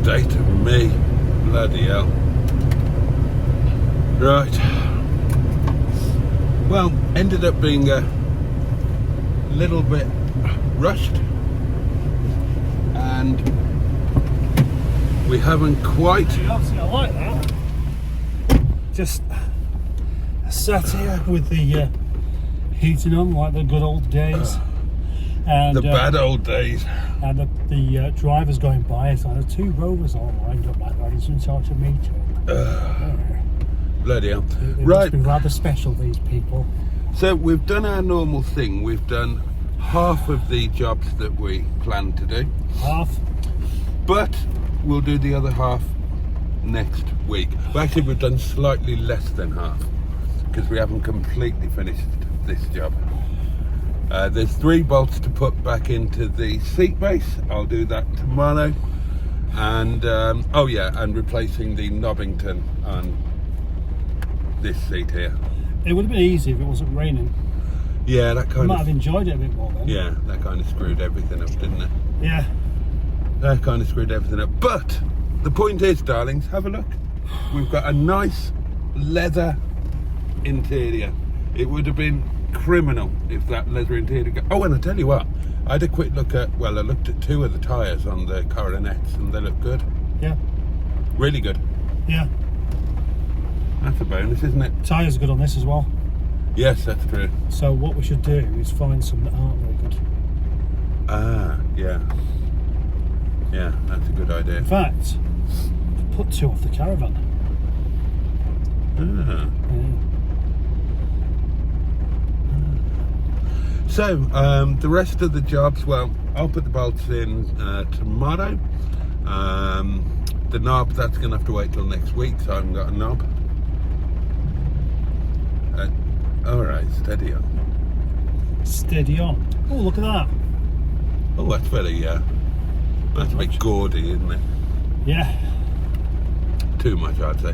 state of me. Bloody hell. Right. Well, ended up being a little bit rushed, and we haven't quite. Obviously, I like that. Just sat here with the heating on like the good old days. And The bad old days. And the drivers going by, so there's two rovers all lined up like that in some sort of meeting. Bloody hell. They Right. must be rather special, these people. So we've done our normal thing. We've done half of the jobs that we planned to do, Half. but we'll do the other half next week. Well, actually, we've done slightly less than half because we haven't completely finished this job. There's 3 bolts to put back into the seat base. I'll do that tomorrow. And oh yeah, and replacing the Nobbington on this seat here. It would have been easy if it wasn't raining. Yeah, that I kind might of. have enjoyed it a bit more then. Yeah, that kind of screwed everything up, didn't it? Yeah. That kind of screwed everything up. But the point is, darlings, have a look. We've got a nice leather interior. It would have been criminal if that leather interior. Oh, and I tell you what, I had a quick look at. Well, I looked at 2 of the tyres on the Coronets, and they look good. Yeah. Really good. Yeah. That's a bonus, isn't it? Tyres are good on this as well. Yes, that's true. So what we should do is find some that aren't very good. Ah, yeah. Yeah, that's a good idea. In fact, put 2 off the caravan. Ah. Yeah. So, the rest of the jobs, well, I'll put the bolts in tomorrow. The knob, that's going to have to wait till next week, so I haven't got a knob. Alright, steady on. Steady on. Oh, look at that. Oh, that's very, that's a bit gaudy, isn't it? Yeah. Too much, I'd say.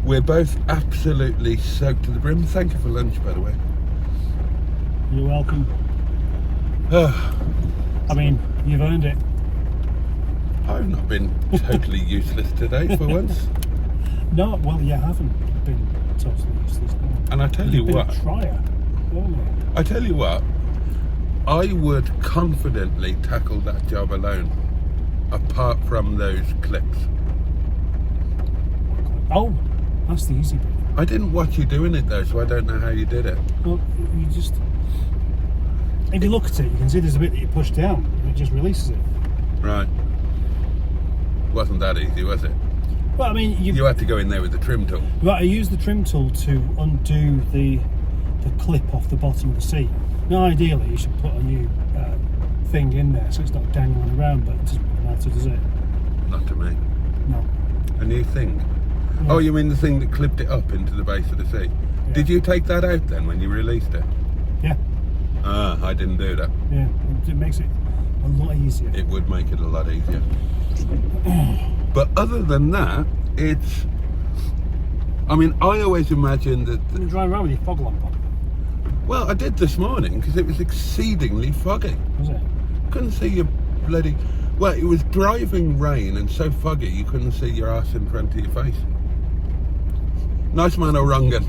We're both absolutely soaked to the brim. Thank you for lunch, by the way. You're welcome. I mean, you've earned it. I've not been totally useless today for once. No, well, you haven't been totally useless. No. And I tell you You've been what. a trier, haven't you? I tell you what, I would confidently tackle that job alone, apart from those clips. Oh, that's the easy bit. I didn't watch you doing it though, so I don't know how you did it. Well, you just... If you look at it, you can see there's a bit that you push down, and it just releases it. Right. Wasn't that easy, was it? Well, I mean, You had to go in there with the trim tool. Right, I used the trim tool to undo the clip off the bottom of the seat. Now, ideally, you should put a new thing in there so it's not dangling around, but it doesn't really matter, does it? Not to me. No. A new thing? Yeah. Oh, you mean the thing that clipped it up into the base of the seat? Yeah. Did you take that out then when you released it? Yeah. Ah, I didn't do that. Yeah, it makes it a lot easier. It would make it a lot easier. But other than that, it's... I mean, I always imagined that... You drive around with your fog lamp on, Well, I did this morning because it was exceedingly foggy. was it? Couldn't see your bloody... Well, it was driving rain and so foggy you couldn't see your arse in front of your face. Nice man Orangan.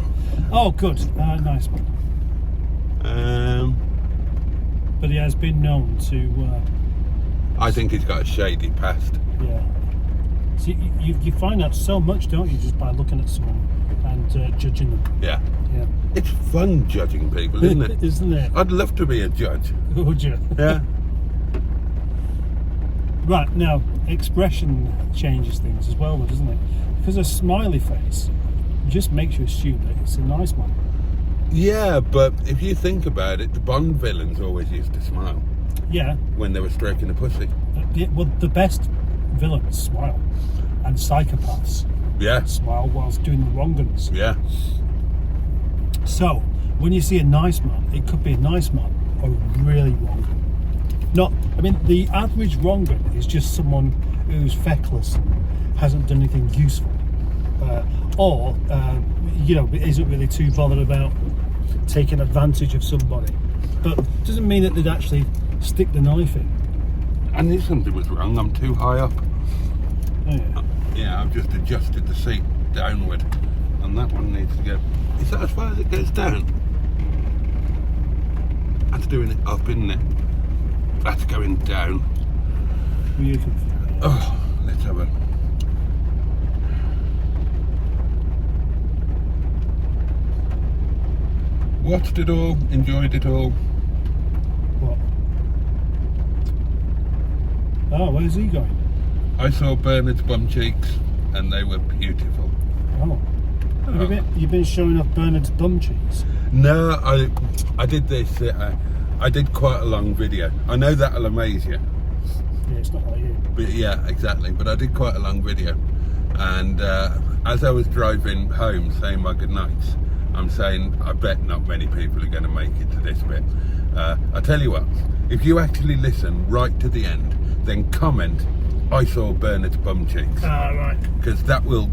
Oh, good. Nice one. But he has been known to... I think he's got a shady past. yeah. See, you find out so much, don't you, just by looking at someone and judging them. Yeah. Yeah. It's fun judging people, isn't it? Isn't it? I'd love to be a judge. Would you? Yeah. Right, now, expression changes things as well, though, doesn't it? Because a smiley face just makes you assume that it's a nice one. Yeah, but if you think about it, the Bond villains always used to smile Yeah. when they were stroking a pussy. Well, the best villains smile. And psychopaths Yeah. smile whilst doing the wrong uns. Yeah. So, when you see a nice man, it could be a nice man or really wrong. Not, I mean, the average wrong un is just someone who's feckless and hasn't done anything useful. Or isn't really too bothered about taking advantage of somebody. But doesn't mean that they'd actually stick the knife in. I knew something was wrong. I'm too high up. Oh, yeah. Yeah, I've just adjusted the seat downward, and that one needs to go. Is that as far as it goes down? That's doing it up, isn't it? That's going down. You can figure it out. Oh, let's have a. Watched it all, enjoyed it all. What? Oh, where's he going? I saw Bernard's bum cheeks, and they were beautiful. Oh. You've been showing off Bernard's bum cheeks? No, I did this. I did quite a long video. I know that'll amaze you. Yeah, it's not like you. But yeah, exactly. But I did quite a long video, and as I was driving home saying my goodnights, I'm saying I bet not many people are going to make it to this bit. I tell you what, if you actually listen right to the end, then comment, I saw Bernard's bum cheeks. Ah, right. Because that'll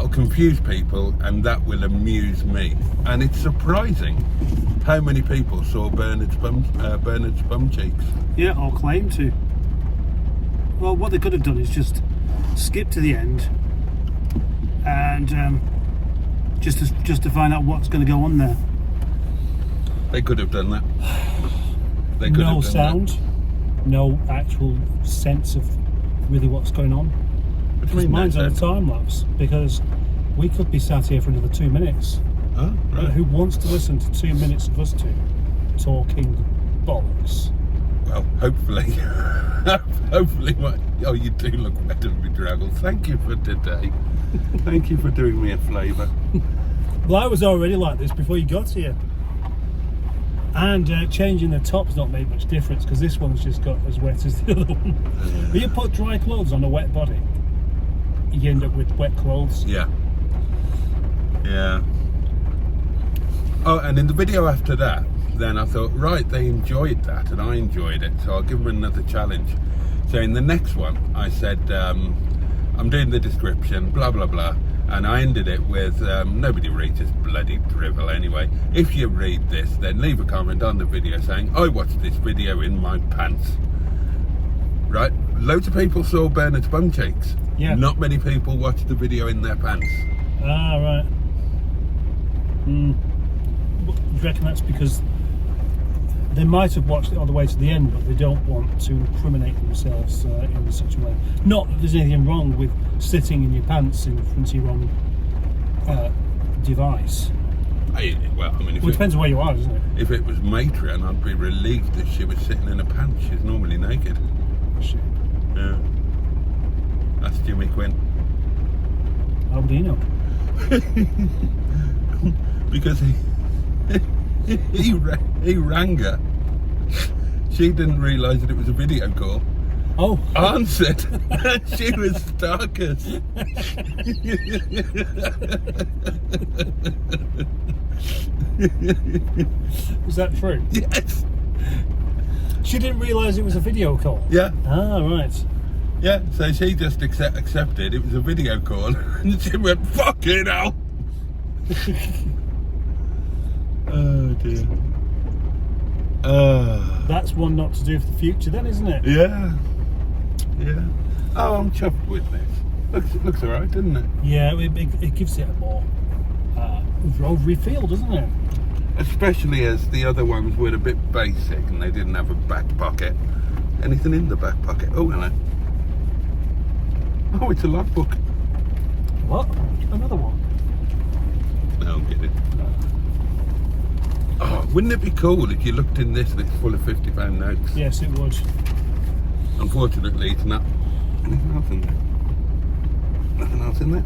confuse people and that will amuse me. And it's surprising how many people saw Bernard's bum cheeks. Yeah, or claim to. Well, what they could have done is just skip to the end and just to find out what's going to go on there. They could have done that. They could No have done sound, no actual sense of really what's going on. What do you mean, Mine's no on a sound? time lapse because we could be sat here for another 2 minutes. Oh, right. Who wants to listen to 2 minutes of us two talking bollocks? Well, hopefully. Hopefully, oh, you do look better than bedraggled. Thank you for today. Thank you for doing me a favour. Well, I was already like this before you got here. And changing the top's not made much difference because this one's just got as wet as the other one. When you put dry clothes on a wet body, you end up with wet clothes. Yeah. Yeah. Oh, and in the video after that, then I thought, right, they enjoyed that and I enjoyed it, so I'll give them another challenge. So in the next one, I said, I'm doing the description, blah, blah, blah. And I ended it with, nobody reads this bloody drivel anyway. If you read this, then leave a comment on the video saying, I watched this video in my pants. Right? Loads of people saw Bernard's bum cheeks. Yeah. Not many people watched the video in their pants. Ah, right. Do you reckon that's because they might have watched it all the way to the end, but they don't want to incriminate themselves in such a way? Not that there's anything wrong with sitting in your pants in front of your own device. Well, I mean, It depends on where you are, doesn't it? if it was Matron, I'd be relieved that she was sitting in a pants. She's normally naked. Shit. Yeah. That's Jimmy Quinn. How would he know? Because he rang her. She didn't realise that it was a video call. Oh. Answered. She was starkers. Was that true? Yes. She didn't realise it was a video call? Yeah. Ah, right. Yeah. So she just accepted it was a video call, and she went, "Fucking hell." Oh dear. That's one not to do for the future then, isn't it? Yeah. Yeah. Oh, I'm chuffed with this. Looks alright, doesn't it? Yeah, it gives it a more road feel, doesn't it? Especially as the other ones were a bit basic and they didn't have a back pocket. Anything in the back pocket? Oh, hello. Oh, it's a logbook. What? Another one? No, get it. Oh, wouldn't it be cool if you looked in this and it's full of £50 notes? Yes, it would. Unfortunately, it's not. Anything else in there? Nothing else in there?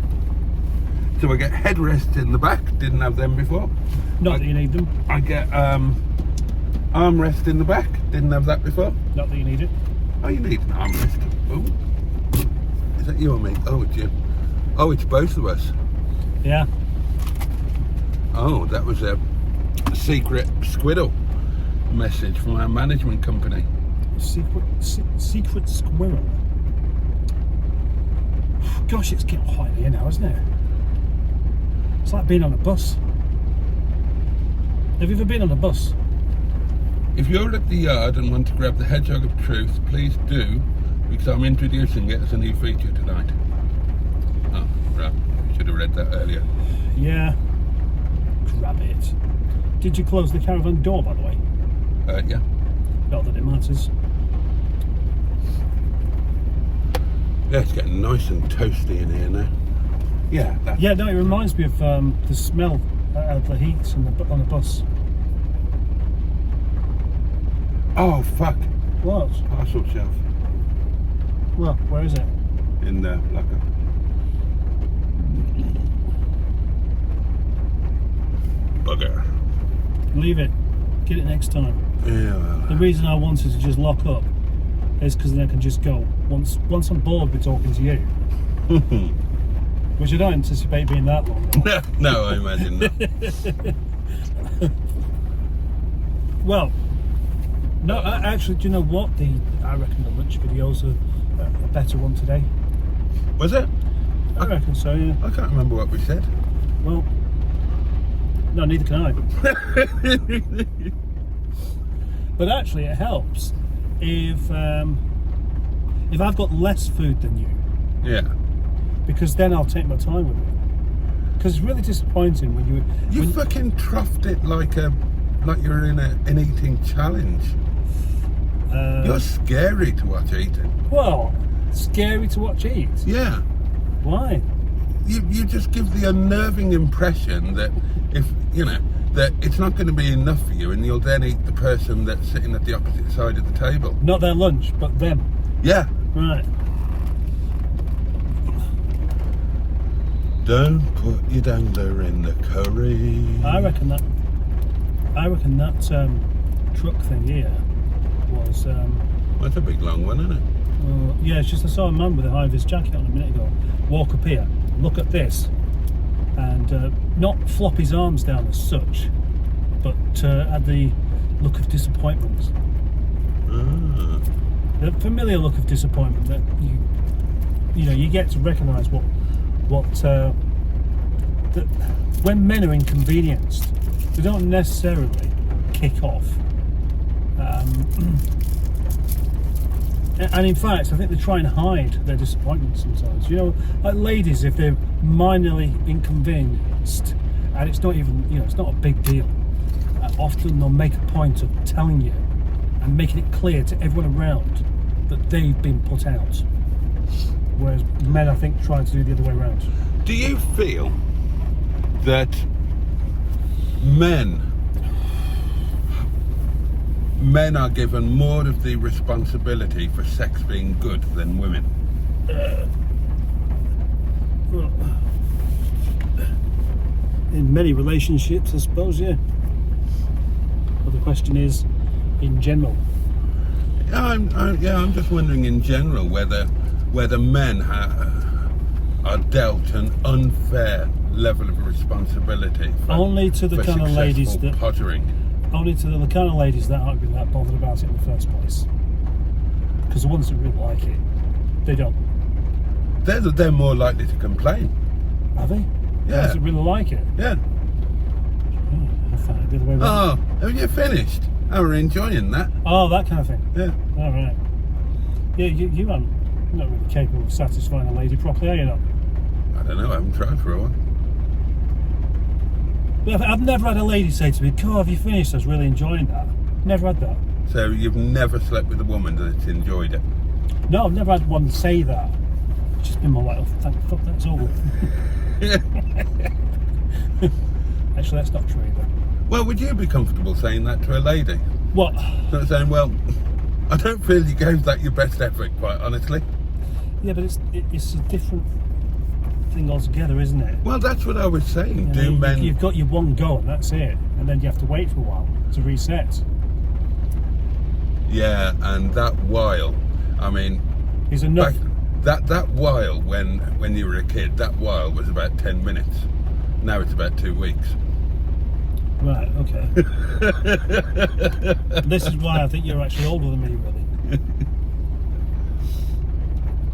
So I get headrests in the back, didn't have them before. Not that you need them. I get armrest in the back, didn't have that before. Not that you need it. Oh, you need an armrest. Oh, is that you or me? Oh, it's you. Oh, it's both of us. Yeah. Oh, that was a secret squirrel message from our management company. Secret squirrel. Gosh, it's getting hot in here now, isn't it? It's like being on a bus. Have you ever been on a bus? If you're at the yard and want to grab the hedgehog of truth, please do, Because I'm introducing it as a new feature tonight. Oh, right. Should have read that earlier. Yeah. Grab it. Did you close the caravan door, by the way? Yeah. Not that it matters. Yeah, it's getting nice and toasty in here now. Yeah. Yeah, no, it reminds me of the smell of the heat on the bus. Oh, fuck. What? Parcel shelf. Well, where is it? In there, locker. Bugger. Leave it. Get it next time. Yeah, well. The reason I wanted to just lock up is because then I can just go. Once I'm bored with talking to you, which I don't anticipate being that long. No, I imagine not. Well, no, actually, do you know what? I reckon the lunch videos are a better one today. Was it? I reckon so, yeah. I can't remember what we said. Well, no, neither can I. But actually, it helps if I've got less food than you, Yeah. because then I'll take my time with it. Because it's really disappointing when You fucking troughed it like you're in an eating challenge. You're scary to watch eating. Well, scary to watch eat. Yeah. Why? You just give the unnerving impression that that it's not going to be enough for you, and you'll then eat the person that's sitting at the opposite side of the table. Not their lunch, but them. Yeah. Right. Don't put your dangler in the curry. I reckon that truck thing here was. That's a big long one, isn't it? Yeah, it's just I saw a man with a high-vis jacket on a minute ago walk up here, look at this, and not flop his arms down as such, but had the look of disappointment. Ah. The familiar look of disappointment that you get to recognise what that when men are inconvenienced, they don't necessarily kick off. And in fact, I think they try and hide their disappointment sometimes. Like ladies, if they're minorly inconvenienced, and it's not even, it's not a big deal, often they'll make a point of telling you and making it clear to everyone around that they've been put out. Whereas men, I think, try to do the other way around. Do you feel that men are given more of the responsibility for sex being good than women? Well, in many relationships, I suppose, yeah. But the question is, in general. I'm just wondering in general whether men are dealt an unfair level of responsibility for, only to the kind of ladies that pottering. Only to the kind of ladies that aren't really that bothered about it in the first place. Because the ones that really like it, they don't. They're more likely to complain. Are they? Yeah. The ones that really like it. Yeah. I find it the other way around. Oh, have you finished? Oh, we're enjoying that. Oh, that kind of thing. Yeah. All right. Yeah, you're not really capable of satisfying a lady properly, are you not? I don't know. I haven't tried for a while. But I've never had a lady say to me, "God, have you finished? I was really enjoying that." Never had that. So you've never slept with a woman that's enjoyed it? No, I've never had one say that. It's just been more like, "Oh, thank fuck, that's over." Actually, that's not true either. Well, would you be comfortable saying that to a lady? What? Not saying, well, I don't feel you gave that your best effort, quite honestly. Yeah, but it's a different thing altogether, isn't it? Well, that's what I was saying. You've got your one go and that's it, and then you have to wait for a while to reset. Yeah, and that while, I mean, Is enough. That while when you were a kid, that while was about 10 minutes. Now it's about 2 weeks. Right. Okay. This is why I think you're actually older than me, really.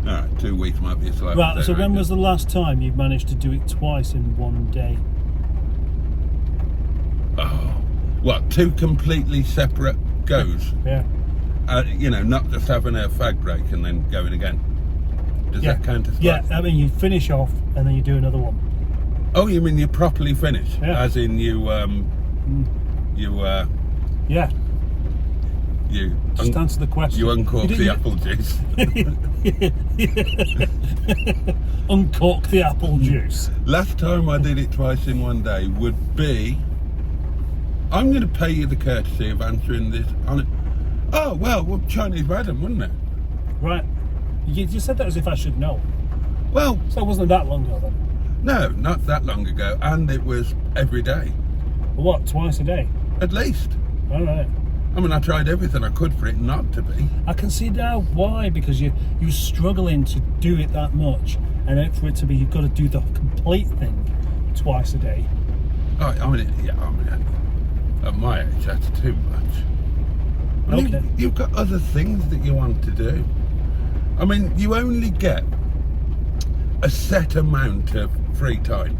All right, 2 weeks might be a slight. Right. So when was the last time you managed to do it twice in one day? Oh, what? 2 completely separate goes. Yeah. You know, not just having a fag break and then going again. Does that count as Yeah, fag? I mean, you finish off and then you do another one. Oh, you mean you properly finish? Yeah. As in you Yeah, you just answer the question. you uncork You the didn't- apple juice. Uncork the apple juice. Last time I did it twice in one day would be. I'm going to pay you the courtesy of answering this on it. Oh well, Chinese madam, wouldn't it? Right. You just said that as if I should know. Well, So it wasn't that long ago then. no, not that long ago, and it was every day, What, twice a day? at least. All right. I mean, I tried everything I could for it not to be. I can see now why, because you're struggling to do it that much, and then for it to be, you've got to do the complete thing twice a day. Oh, I mean, at my age, that's too much. I mean, Okay. you've got other things that you want to do. I mean, you only get a set amount of free time,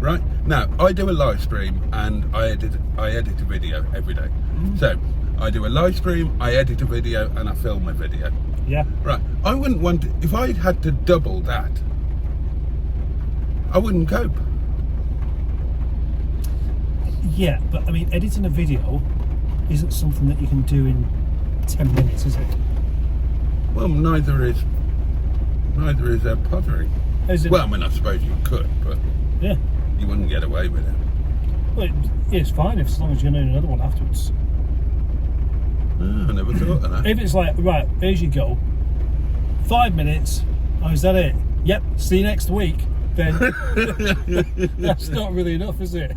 right? Now, I do a live stream and I edit a video every day. So, I do a live stream, I edit a video, and I film a video. Yeah. Right. I wouldn't want to, if I had to double that, I wouldn't cope. Yeah, but I mean, editing a video isn't something that you can do in 10 minutes, is it? Well, neither is pottering. Is it? Well, I mean, I suppose you could, but Yeah. you wouldn't get away with it. Well, it's fine as long as you're going to do another one afterwards. Oh, I never thought of that. If it's like, right, here's you go, 5 minutes, oh, is that it? Yep, see you next week. Then that's not really enough, is it?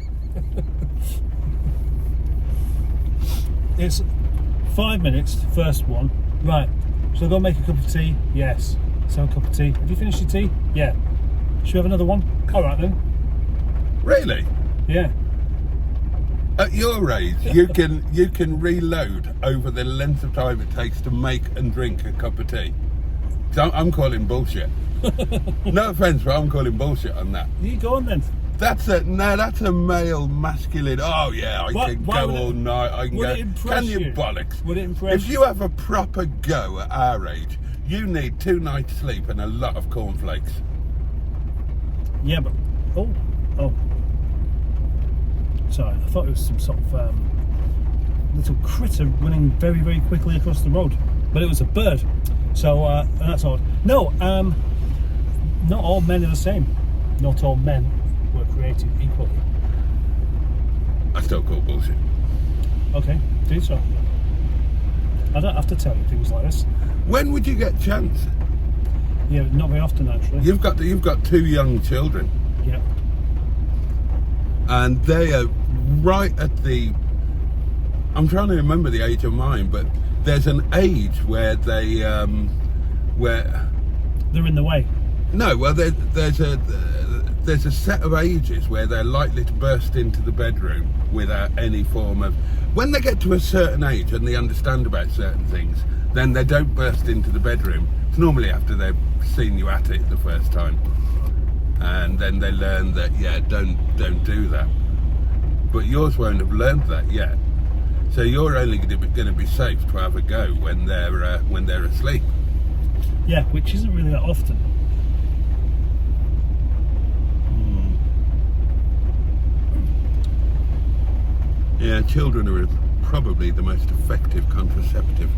It's 5 minutes, first one. Right, shall I go make a cup of tea? Yes. So a cup of tea. Have you finished your tea? Yeah. Should we have another one? All right then. Really? Yeah. At your age, you can reload over the length of time it takes to make and drink a cup of tea. So I'm calling bullshit. No offence, but I'm calling bullshit on that. You go on then. That's a male masculine. Oh yeah, I can why go would it- all night. I can would go. it impress Can you you? bollocks? Would it impress If you have a proper go at our age, you need 2 nights sleep and a lot of cornflakes. Yeah, but oh. Sorry, I thought it was some sort of little critter running very, very quickly across the road, but it was a bird. So that's odd. No, not all men are the same. Not all men were created equally. I still call bullshit. Okay, do so. I don't have to tell you things like this. When would you get a chance? Yeah, not very often actually. You've got 2 young children, Yeah. and they are right at the. I'm trying to remember the age of mine, but there's an age where they where. They're in the way. No, well, there's a set of ages where they're likely to burst into the bedroom without any form of. When they get to a certain age and they understand about certain things, then they don't burst into the bedroom. It's normally after they've seen you at it the first time, and then they learn that don't do that. But yours won't have learned that yet, so you're only going to be safe to have a go when they're asleep. Yeah, which isn't really that often. Yeah, children are probably the most effective contraceptive.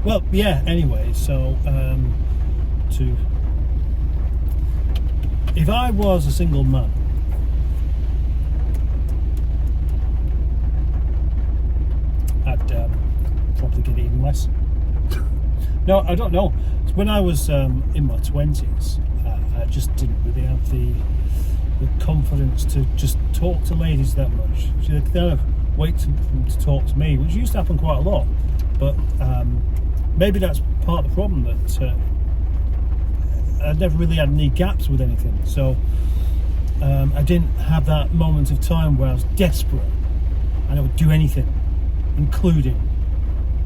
Well, yeah, anyway, so if I was a single man, I'd probably get even less. No, I don't know. When I was in my 20s, I just didn't really have the confidence to just talk to ladies that much. They kind of wait for them to talk to me, which used to happen quite a lot. But maybe that's part of the problem, that I never really had any gaps with anything. So I didn't have that moment of time where I was desperate and I would do anything, including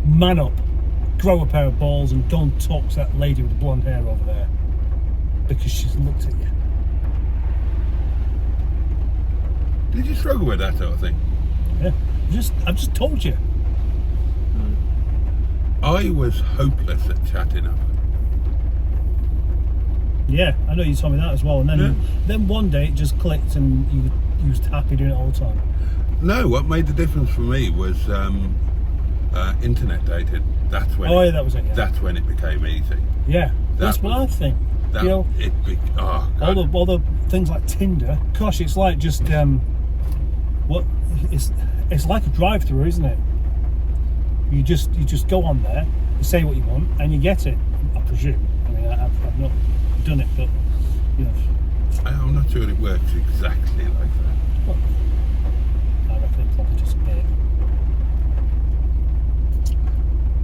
man up, grow a pair of balls and go and talk to that lady with the blonde hair over there because she's looked at you. Did you struggle with that sort of thing? Yeah. I've just told you. I was hopeless at chatting up. Yeah, I know you told me that as well. And then one day it just clicked, and you was happy doing it all the time. No, what made the difference for me was internet dating. That's when. Oh, yeah, that was it. Yeah. That's when it became easy. Yeah, that's what I think. That, you know, all the things like Tinder. Gosh, it's like just it's like a drive-through, isn't it? You just go on there, you say what you want, and you get it. I presume. I mean, I've not done it, but you know. I'm not sure it works exactly like that. Well, I reckon it probably just a bit.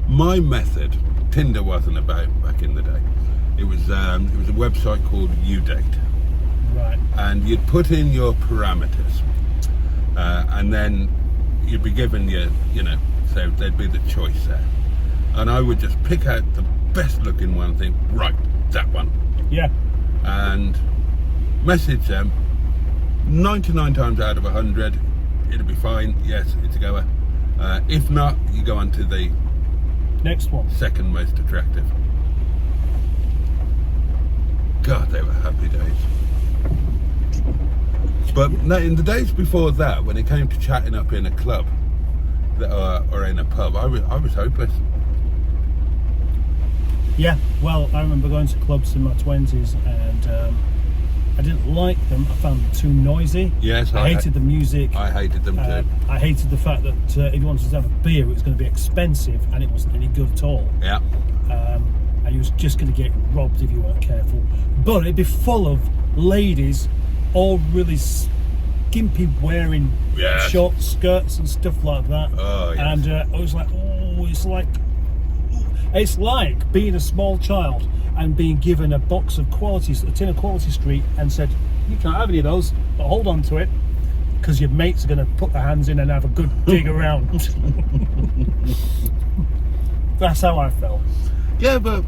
My method, Tinder wasn't about back in the day. It was a website called Udate. Right. And you'd put in your parameters, and then you'd be given so there'd be the choice there. And I would just pick out the best looking one and think, right, that one. Yeah. And message them. 99 times out of 100, it'll be fine. Yes, it's a goer. If not, you go on to the next one. Second most attractive. God, they were happy days. But no, in the days before that, when it came to chatting up in a club or in a pub, I was hopeless. Yeah, well, I remember going to clubs in my 20s, and I didn't like them. I found them too noisy. Yes, I hated the music. I hated them too. I hated the fact that if you wanted to have a beer, it was going to be expensive, and it wasn't any good at all. Yeah. And you was just going to get robbed if you weren't careful. But it'd be full of ladies, all really skimpy, wearing short skirts and stuff like that. Oh, yes. And I was like, oh, it's like being a small child and being given a box of a tin of Quality Street and said, you can't have any of those, but hold on to it, because your mates are going to put their hands in and have a good dig around. That's how I felt. Yeah, but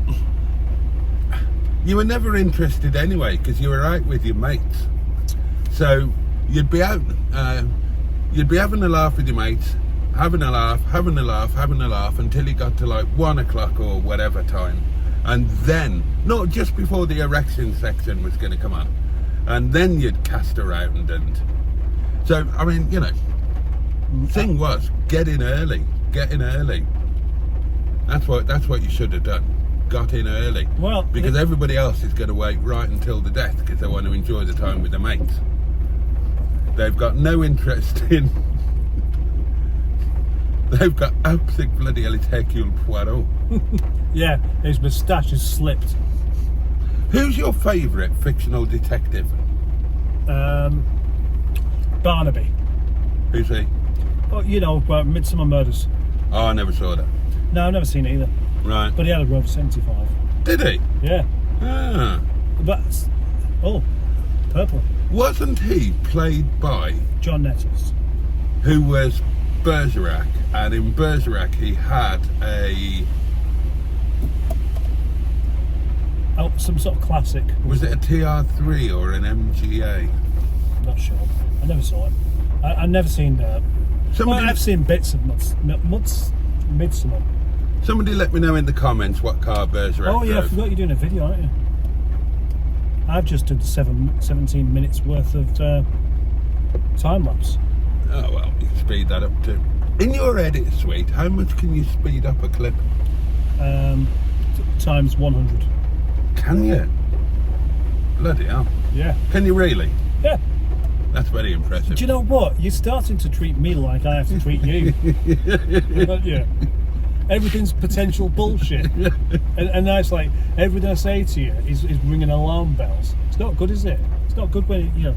you were never interested anyway, because you were out with your mates. So you'd be out, you'd be having a laugh with your mates, having a laugh until you got to like 1 o'clock or whatever time. And then, not just before the erection section was going to come on, and then you'd cast around. And so, I mean, thing was, get in early. That's what you should have done. Got in early. Well, because everybody else is going to wait right until the death because they want to enjoy the time with their mates. They've got no interest in. They've got absolute bloody Hercule Poirot. Yeah, his moustache has slipped. Who's your favourite fictional detective? Barnaby. Who's he? Oh, Midsummer Murders. Oh, I never saw that. No, I've never seen it either. Right. But he had a Rover 75. Did he? Yeah. Ah. That's... Oh, purple. Wasn't he played by... John Nettles. Who was Bergerac, and in Bergerac he had a... Oh, some sort of classic. Was it a TR3 or an MGA? I'm not sure. I never saw it. I've never seen... I've seen bits of Midsummer. Somebody let me know in the comments what car Bergerac Oh yeah, drove. I forgot you're doing a video, aren't you? I've just done 17 minutes worth of time lapse. Oh well, you can speed that up too. In your edit suite, how much can you speed up a clip? Times 100. Can you? Bloody hell. Yeah. Can you really? Yeah. That's very impressive. Do you know what? You're starting to treat me like I have to treat you. Yeah. Everything's potential bullshit. And now it's like, everything I say to you is ringing alarm bells. It's not good, is it? It's not good when, you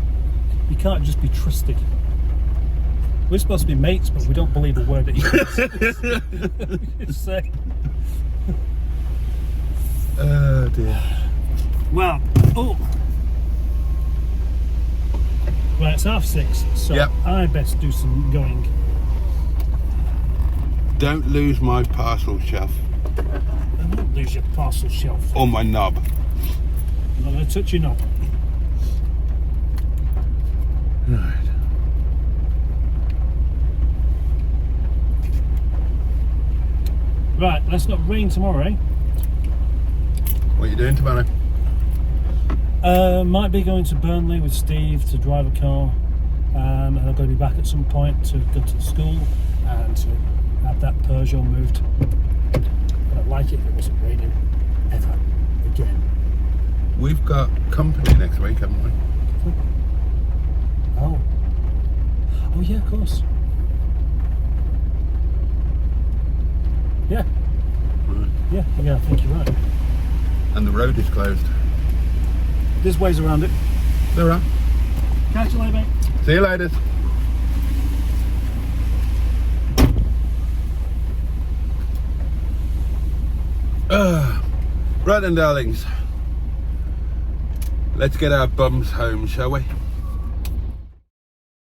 can't just be trusted. We're supposed to be mates, but we don't believe a word that you say. Oh dear. Well, Well, it's 6:30, so Yep. I best do some going. Don't lose my parcel shelf. And don't lose your parcel shelf. Or my knob. I'm not going to touch your knob. Right. Right, let's not rain tomorrow, eh? What are you doing tomorrow? Might be going to Burnley with Steve to drive a car, and I'm going to be back at some point to go to the school and to have that Peugeot moved. But I'd like it if it wasn't raining ever again. We've got company next week, haven't we? Oh yeah, of course. Yeah. Right. Yeah, I think you're right. And the road is closed. There's ways around it. There are. Catch you later, mate. See you later. Right then, darlings. Let's get our bums home, shall we?